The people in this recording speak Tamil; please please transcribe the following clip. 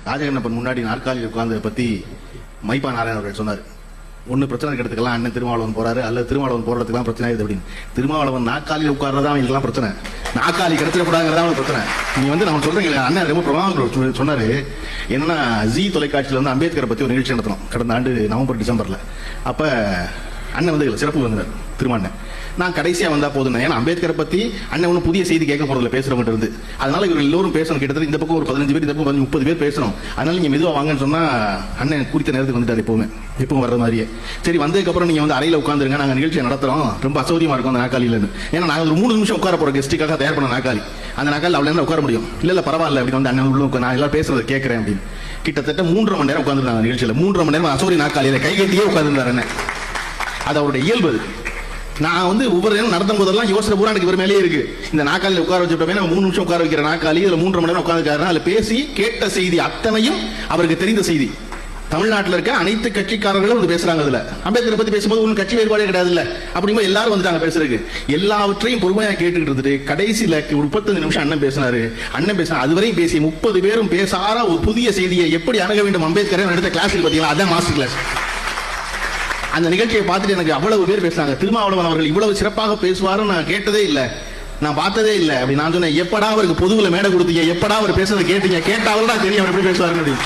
ராஜகண்ணப்பன் முன்னாடி நாற்காலியில் உட்கார்ந்ததை பத்தி மைப்பா நாராயணன் அவர்கள் சொன்னார். ஒன்னு பிரச்சனை எடுத்துக்கலாம், அண்ணன் திருமாவளவன் போறாரு, அல்லது திருமாவளவன் போறதுக்குலாம் பிரச்சனை ஆகுது அப்படின்னு. திருமாவளவன் நாற்காலியில் உட்கார்றதா அவங்களுக்குலாம் பிரச்சனை, நாற்காலி கிடைச்சிடக்கூடாதுங்கிறதா ஒரு பிரச்சனை. நீ நம்ம சொல்றீங்களா, அண்ணன் ரொம்ப பிரமாதம் சொன்னாரு. என்னன்னா, ஜி தொலைக்காட்சியில வந்து அம்பேத்கரை பத்தி ஒரு நிகழ்ச்சி நடத்தணும் கடந்த ஆண்டு நவம்பர் டிசம்பர்ல. அப்ப அண்ணன் வந்து சிறப்பு வந்தார் திருமாண்ணன். நான் கடைசியா வந்தா போதும், ஏன்னா அம்பேத்கரை பத்தி அண்ணன் ஒன்னும் புதிய செய்தி கேட்க போறதுல பேசுறவங்க இருந்து, அதனால இவங்க எல்லோரும் பேசணும். கிட்டத்தட்ட இந்த பக்கம் ஒரு 15 பேர், இந்த பக்கம் 30 பேர் பேசணும். அதனால நீங்க மெதுவா வாங்கன்னு சொன்னா அண்ணன் குறித்த நேரத்துக்கு வந்துட்டாரு. எப்பவும் வர்ற மாதிரியே. சரி, வந்ததுக்கு அப்புறம் நீங்க வந்து அறையில உட்காந்துருங்க, நாங்க நிகழ்ச்சியை நடத்துறோம், ரொம்ப அசௌரியமா இருக்கும் அந்த நாற்காலியில இருந்து. ஏன்னா நாங்க ஒரு 3 நிமிஷம் உட்கார போற கெஸ்டுக்காக தயார் பண்ண நாற்காலி, அந்த நாற்காலி அவ்வளவு உட்கார முடியும். இல்ல பரவாயில்ல அப்படின்னு வந்து அண்ணன் உள்ள நான் எல்லாம் பேசுறதை கேட்கறேன் அப்படின்னு. கிட்டத்தட்ட 3.5 மணி நேரம் உட்காந்துருந்தாங்க நிகழ்ச்சியில. 3.5 மணி நேரம் அசௌரிய நாற்காலியில கை கட்டியே உட்காந்துருந்தாரு அண்ணன். அது அவருடைய இயல்பு. நான் வந்து ஒவ்வொரு நேரம் நடத்தும் போதெல்லாம் யோசனை பூரா எனக்கு இவர் மேலேயே இருக்கு. இந்த நாற்காலியில் உட்கார வச்சுட்டோமே, 3 நிமிஷம் உட்கார வைக்கிற நாற்காலி, இதுல 3.5 மணி நேரம் உட்கார்ந்துருக்காரு. அதுல பேசி கேட்ட செய்தி அத்தனையும் அவருக்கு தெரிந்த செய்தி. தமிழ்நாட்டில் இருக்க அனைத்து கட்சிக்காரர்களும் வந்து பேசுறாங்க. அதுல அம்பேத்கரை பத்தி பேசும்போது ஒன்னும் கட்சி வேறுபாடே கிடையாது இல்ல, அப்படிங்கும்போது எல்லாரும் வந்துட்டாங்க பேசுறதுக்கு. எல்லாவற்றையும் பொறுமையா கேட்டுக்கிட்டு இருந்துட்டு கடைசியில ஒரு 35 நிமிஷம் அண்ணன் பேசினாரு. அதுவரையும் பேசி 30 பேரும் பேசாத ஒரு புதிய செய்தியை எப்படி அணுக வேண்டும் அம்பேத்கரை எடுத்த கிளாஸில் பாத்தீங்களா, அதான் மாஸ்டர் கிளாஸ். அந்த நிகழ்ச்சியை பார்த்துட்டு எனக்கு அவ்வளவு பேர் பேசுறாங்க, திருமாவளவன் அவர்கள் இவ்வளவு சிறப்பாக பேசுவாரும் நான் கேட்டதே இல்லை, நான் பார்த்ததே இல்லை அப்படி. நான் சொன்னேன், எப்படா அவருக்கு பொதுவில் மேடை கொடுத்தீங்க, எப்படா அவர் பேசுறதை கேட்டீங்க, கேட்டாலும் தான் தெரியும் அவர் எப்படி பேசுவாருன்னு.